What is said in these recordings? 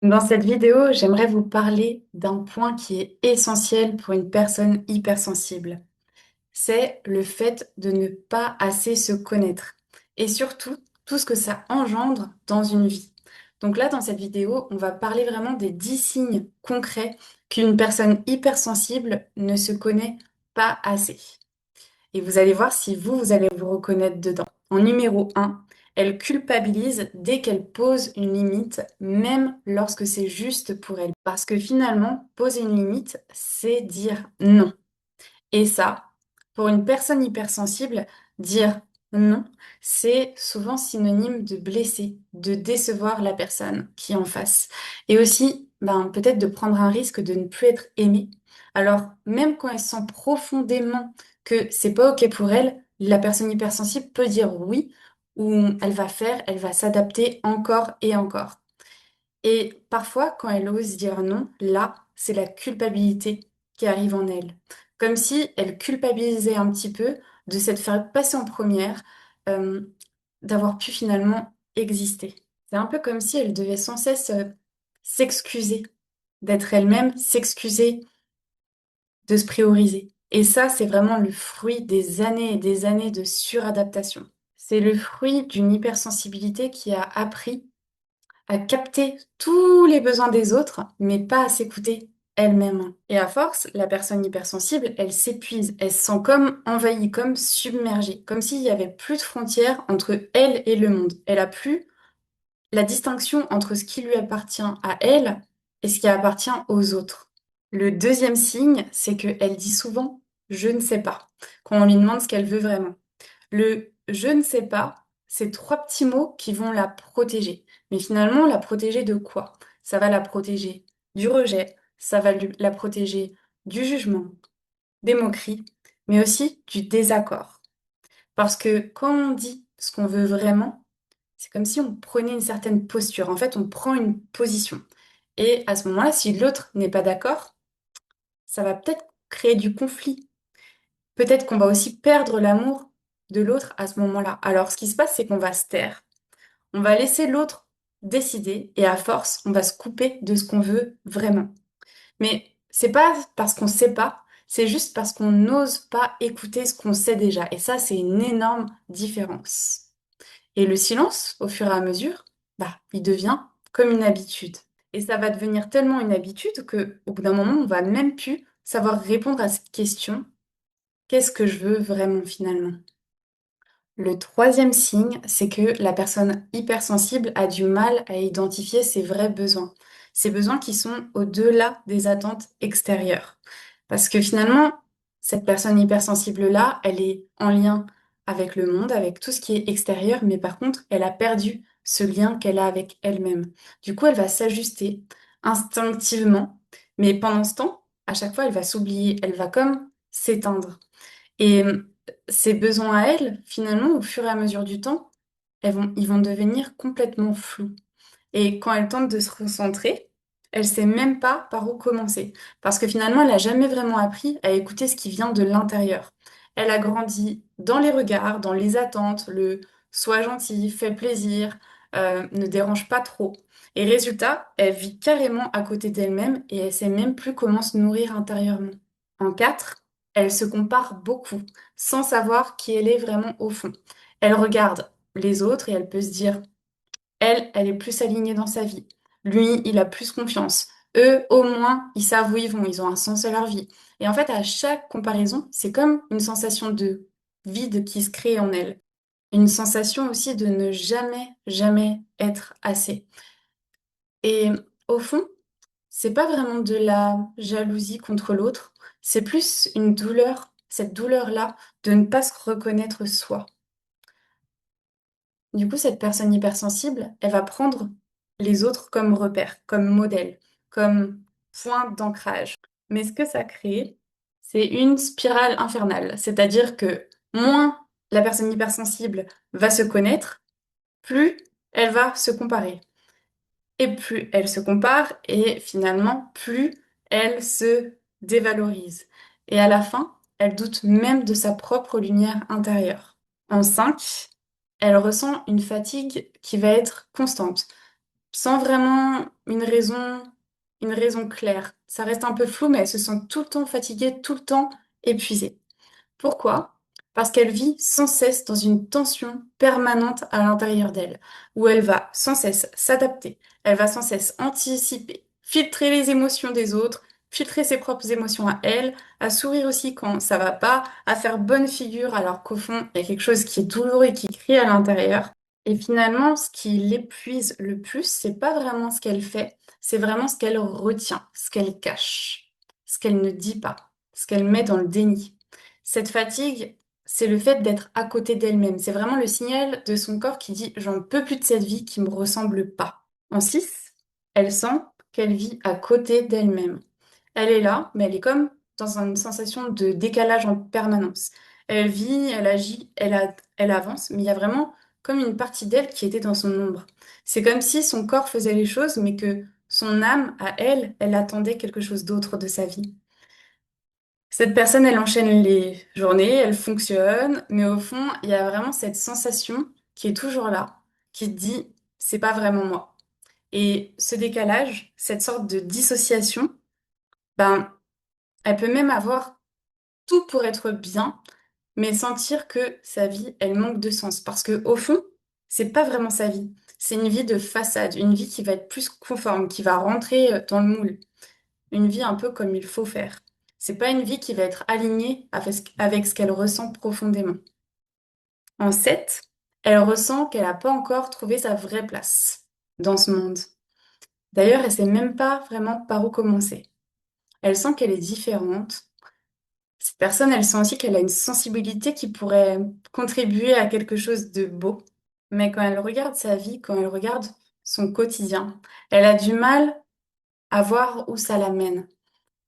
Dans cette vidéo, j'aimerais vous parler d'un point qui est essentiel pour une personne hypersensible. C'est le fait de ne pas assez se connaître et surtout tout ce que ça engendre dans une vie. Donc là, dans cette vidéo, on va parler vraiment des 10 signes concrets qu'une personne hypersensible ne se connaît pas assez. Et vous allez voir si vous allez vous reconnaître dedans. En numéro un, elle culpabilise dès qu'elle pose une limite, même lorsque c'est juste pour elle. Parce que finalement, poser une limite, c'est dire non. Et ça, pour une personne hypersensible, dire non, c'est souvent synonyme de blesser, de décevoir la personne qui est en face. Et aussi, peut-être de prendre un risque de ne plus être aimée. Alors, même quand elle sent profondément que c'est pas OK pour elle, la personne hypersensible peut dire oui, ou elle va s'adapter encore et encore. Et parfois, quand elle ose dire non, là, c'est la culpabilité qui arrive en elle. Comme si elle culpabilisait un petit peu de s'être fait passer en première, euh, d'avoir pu finalement exister. C'est un peu comme si elle devait sans cesse s'excuser d'être elle-même, s'excuser de se prioriser. Et ça, c'est vraiment le fruit des années et des années de suradaptation. C'est le fruit d'une hypersensibilité qui a appris à capter tous les besoins des autres, mais pas à s'écouter elle-même. Et à force, la personne hypersensible, elle s'épuise, elle se sent comme envahie, comme submergée, comme s'il n'y avait plus de frontières entre elle et le monde. Elle a plus la distinction entre ce qui lui appartient à elle et ce qui appartient aux autres. Le deuxième signe, c'est qu'elle dit souvent «je ne sais pas» quand on lui demande ce qu'elle veut vraiment. Le «je ne sais pas», c'est trois petits mots qui vont la protéger. Mais finalement, la protéger de quoi? Ça va la protéger du rejet, ça va la protéger du jugement, des moqueries, mais aussi du désaccord. Parce que quand on dit ce qu'on veut vraiment, c'est comme si on prenait une certaine posture. En fait, on prend une position. Et à ce moment-là, si l'autre n'est pas d'accord, ça va peut-être créer du conflit. Peut-être qu'on va aussi perdre l'amour de l'autre à ce moment-là. Alors, ce qui se passe, c'est qu'on va se taire. On va laisser l'autre décider et à force, on va se couper de ce qu'on veut vraiment. Mais c'est pas parce qu'on sait pas, c'est juste parce qu'on n'ose pas écouter ce qu'on sait déjà. Et ça, c'est une énorme différence. Et le silence, au fur et à mesure, il devient comme une habitude. Et ça va devenir tellement une habitude que, au bout d'un moment, on va même plus savoir répondre à cette question, qu'est-ce que je veux vraiment finalement? Le troisième signe, c'est que la personne hypersensible a du mal à identifier ses vrais besoins, ces besoins qui sont au-delà des attentes extérieures. Parce que finalement, cette personne hypersensible-là, elle est en lien avec le monde, avec tout ce qui est extérieur, mais par contre, elle a perdu ce lien qu'elle a avec elle-même. Du coup, elle va s'ajuster instinctivement, mais pendant ce temps, à chaque fois, elle va s'oublier, elle va comme s'éteindre. Et ses besoins à elle, finalement, au fur et à mesure du temps, ils vont devenir complètement flous. Et quand elle tente de se recentrer, elle sait même pas par où commencer. Parce que finalement, elle n'a jamais vraiment appris à écouter ce qui vient de l'intérieur. Elle a grandi dans les regards, dans les attentes, le sois gentil, fais plaisir, ne dérange pas trop. Et résultat, elle vit carrément à côté d'elle-même et elle sait même plus comment se nourrir intérieurement. En quatre, elle se compare beaucoup, sans savoir qui elle est vraiment au fond. Elle regarde les autres et elle peut se dire elle est plus alignée dans sa vie. Lui, il a plus confiance. Eux, au moins, ils savent où ils vont, ils ont un sens à leur vie. Et en fait, à chaque comparaison, c'est comme une sensation de vide qui se crée en elle. Une sensation aussi de ne jamais, jamais être assez. Et au fond, c'est pas vraiment de la jalousie contre l'autre, c'est plus une douleur, cette douleur-là de ne pas se reconnaître soi. Du coup, cette personne hypersensible, elle va prendre les autres comme repère, comme modèle, comme point d'ancrage. Mais ce que ça crée, c'est une spirale infernale. C'est-à-dire que moins la personne hypersensible va se connaître, plus elle va se comparer. Et plus elle se compare, et finalement, plus elle se dévalorise. Et à la fin, elle doute même de sa propre lumière intérieure. En 5, elle ressent une fatigue qui va être constante. sans vraiment une raison claire. Ça reste un peu flou, mais elle se sent tout le temps fatiguée, tout le temps épuisée. Pourquoi? Parce qu'elle vit sans cesse dans une tension permanente à l'intérieur d'elle, où elle va sans cesse s'adapter, elle va sans cesse anticiper, filtrer les émotions des autres, filtrer ses propres émotions à elle, à sourire aussi quand ça va pas, à faire bonne figure alors qu'au fond, il y a quelque chose qui est douloureux et qui crie à l'intérieur. Et finalement, ce qui l'épuise le plus, c'est pas vraiment ce qu'elle fait, c'est vraiment ce qu'elle retient, ce qu'elle cache, ce qu'elle ne dit pas, ce qu'elle met dans le déni. Cette fatigue, c'est le fait d'être à côté d'elle-même. C'est vraiment le signal de son corps qui dit j'en peux plus de cette vie qui me ressemble pas. En 6, elle sent qu'elle vit à côté d'elle-même. Elle est là, mais elle est comme dans une sensation de décalage en permanence. Elle vit, elle agit, elle avance, mais il y a vraiment comme une partie d'elle qui était dans son ombre. C'est comme si son corps faisait les choses, mais que son âme, à elle, elle attendait quelque chose d'autre de sa vie. Cette personne, elle enchaîne les journées, elle fonctionne, mais au fond, il y a vraiment cette sensation qui est toujours là, qui te dit, c'est pas vraiment moi. Et ce décalage, cette sorte de dissociation, ben, elle peut même avoir tout pour être bien, mais sentir que sa vie, elle manque de sens. Parce que au fond, c'est pas vraiment sa vie. C'est une vie de façade, une vie qui va être plus conforme, qui va rentrer dans le moule. Une vie un peu comme il faut faire. C'est pas une vie qui va être alignée avec ce qu'elle ressent profondément. En 7, elle ressent qu'elle n'a pas encore trouvé sa vraie place dans ce monde. D'ailleurs, elle sait même pas vraiment par où commencer. Elle sent qu'elle est différente. Cette personne, elle sent aussi qu'elle a une sensibilité qui pourrait contribuer à quelque chose de beau. Mais quand elle regarde sa vie, quand elle regarde son quotidien, elle a du mal à voir où ça l'amène.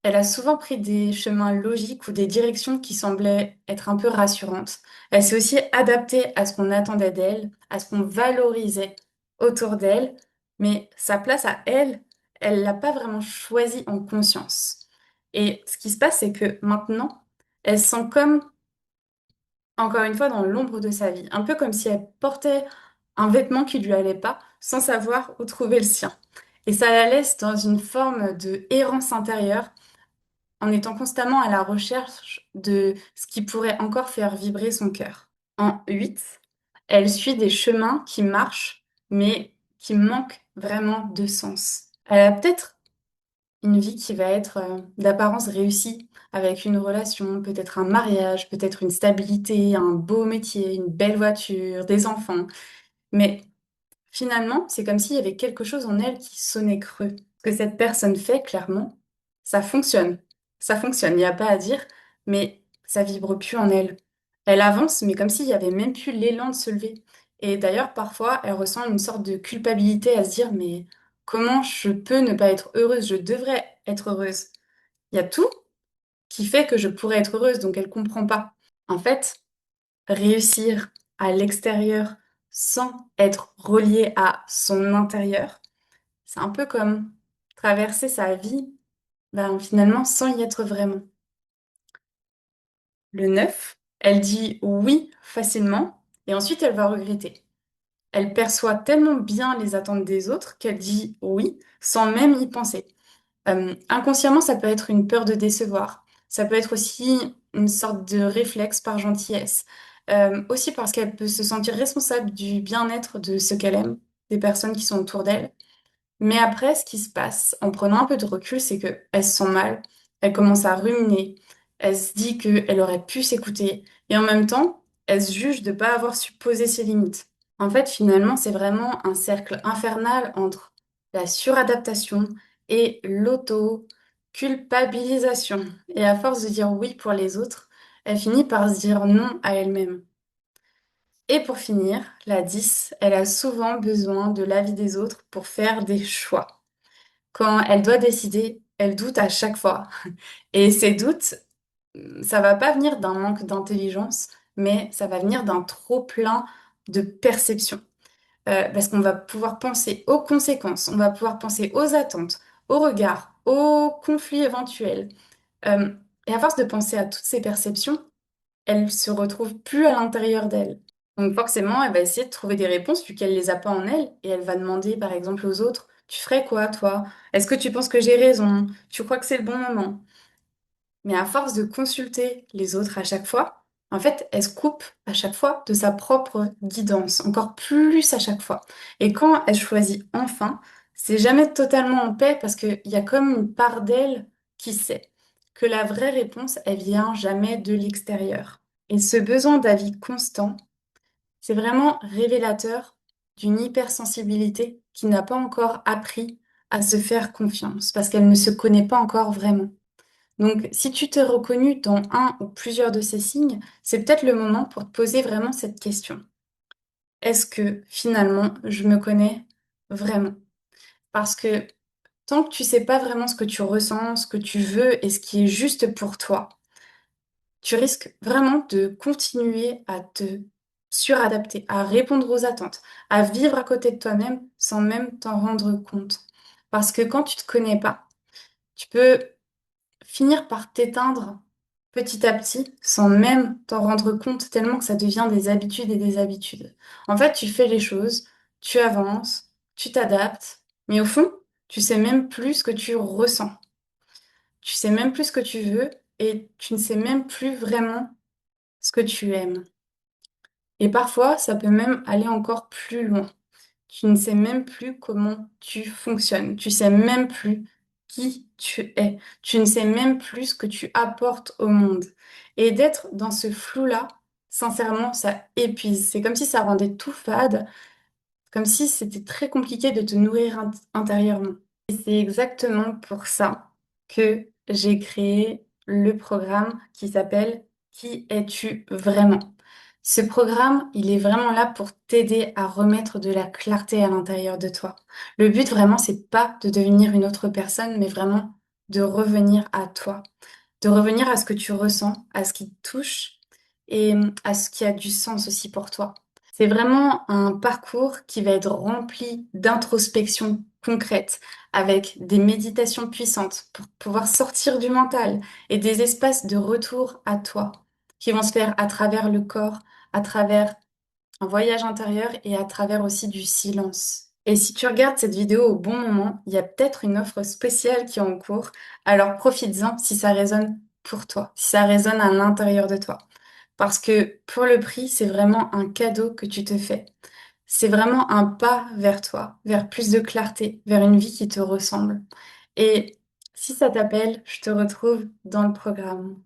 Elle a souvent pris des chemins logiques ou des directions qui semblaient être un peu rassurantes. Elle s'est aussi adaptée à ce qu'on attendait d'elle, à ce qu'on valorisait autour d'elle, mais sa place à elle, elle l'a pas vraiment choisie en conscience. Et ce qui se passe, c'est que maintenant, elle se sent comme, encore une fois, dans l'ombre de sa vie, un peu comme si elle portait un vêtement qui lui allait pas, sans savoir où trouver le sien. Et ça la laisse dans une forme de errance intérieure en étant constamment à la recherche de ce qui pourrait encore faire vibrer son cœur. En 8, elle suit des chemins qui marchent, mais qui manquent vraiment de sens. Elle a peut-être une vie qui va être d'apparence réussie, avec une relation, peut-être un mariage, peut-être une stabilité, un beau métier, une belle voiture, des enfants. Mais finalement, c'est comme s'il y avait quelque chose en elle qui sonnait creux. Ce que cette personne fait, clairement, ça fonctionne. Ça fonctionne, il n'y a pas à dire, mais ça vibre plus en elle. Elle avance, mais comme s'il y avait même plus l'élan de se lever. Et d'ailleurs, parfois, elle ressent une sorte de culpabilité à se dire, mais comment je peux ne pas être heureuse? Je devrais être heureuse. Il y a tout qui fait que je pourrais être heureuse, donc elle comprend pas. En fait, réussir à l'extérieur sans être relié à son intérieur, c'est un peu comme traverser sa vie, ben, finalement, sans y être vraiment. Le 9, elle dit oui facilement et ensuite elle va regretter. Elle perçoit tellement bien les attentes des autres qu'elle dit oui sans même y penser. Inconsciemment, ça peut être une peur de décevoir. Ça peut être aussi une sorte de réflexe par gentillesse. Aussi parce qu'elle peut se sentir responsable du bien-être de ceux qu'elle aime, des personnes qui sont autour d'elle. Mais après, ce qui se passe, en prenant un peu de recul, c'est qu'elle se sent mal, elle commence à ruminer, elle se dit qu'elle aurait pu s'écouter, et en même temps, elle se juge de ne pas avoir su poser ses limites. En fait, finalement, c'est vraiment un cercle infernal entre la suradaptation et l'auto-culpabilisation. Et à force de dire oui pour les autres, elle finit par se dire non à elle-même. Et pour finir, la 10, elle a souvent besoin de l'avis des autres pour faire des choix. Quand elle doit décider, elle doute à chaque fois. Et ces doutes, ça va pas venir d'un manque d'intelligence, mais ça va venir d'un trop plein de perception. Parce qu'on va pouvoir penser aux conséquences, on va pouvoir penser aux attentes, aux regards, aux conflits éventuels. Euh, et à force de penser à toutes ces perceptions, elle se retrouve plus à l'intérieur d'elle. Donc forcément, elle va essayer de trouver des réponses vu qu'elle les a pas en elle et elle va demander par exemple aux autres, tu ferais quoi toi? Est-ce que tu penses que j'ai raison? Tu crois que c'est le bon moment? Mais à force de consulter les autres à chaque fois, en fait, elle se coupe à chaque fois de sa propre guidance, encore plus à chaque fois. Et quand elle choisit enfin, c'est jamais totalement en paix parce qu'il y a comme une part d'elle qui sait que la vraie réponse, elle vient jamais de l'extérieur. Et ce besoin d'avis constant, c'est vraiment révélateur d'une hypersensibilité qui n'a pas encore appris à se faire confiance parce qu'elle ne se connaît pas encore vraiment. Donc, si tu t'es reconnu dans un ou plusieurs de ces signes, c'est peut-être le moment pour te poser vraiment cette question. Est-ce que finalement, je me connais vraiment? Parce que tant que tu sais pas vraiment ce que tu ressens, ce que tu veux et ce qui est juste pour toi, tu risques vraiment de continuer à te suradapter, à répondre aux attentes, à vivre à côté de toi-même sans même t'en rendre compte. Parce que quand tu te connais pas, tu peux finir par t'éteindre petit à petit sans même t'en rendre compte tellement que ça devient des habitudes et des habitudes. En fait, tu fais les choses, tu avances, tu t'adaptes, mais au fond, tu sais même plus ce que tu ressens. Tu sais même plus ce que tu veux et tu ne sais même plus vraiment ce que tu aimes. Et parfois, ça peut même aller encore plus loin. Tu ne sais même plus comment tu fonctionnes. Tu sais même plus qui tu es. Tu ne sais même plus ce que tu apportes au monde. Et d'être dans ce flou-là, sincèrement, ça épuise. C'est comme si ça rendait tout fade, comme si c'était très compliqué de te nourrir intérieurement. Et c'est exactement pour ça que j'ai créé le programme qui s'appelle Qui es-tu vraiment? Ce programme, il est vraiment là pour t'aider à remettre de la clarté à l'intérieur de toi. Le but vraiment, c'est pas de devenir une autre personne, mais vraiment de revenir à toi, de revenir à ce que tu ressens, à ce qui te touche et à ce qui a du sens aussi pour toi. C'est vraiment un parcours qui va être rempli d'introspection concrète, avec des méditations puissantes pour pouvoir sortir du mental et des espaces de retour à toi qui vont se faire à travers le corps, à travers un voyage intérieur et à travers aussi du silence. Et si tu regardes cette vidéo au bon moment, il y a peut-être une offre spéciale qui est en cours, alors profites-en si ça résonne pour toi, si ça résonne à l'intérieur de toi. Parce que pour le prix, c'est vraiment un cadeau que tu te fais. C'est vraiment un pas vers toi, vers plus de clarté, vers une vie qui te ressemble. Et si ça t'appelle, je te retrouve dans le programme.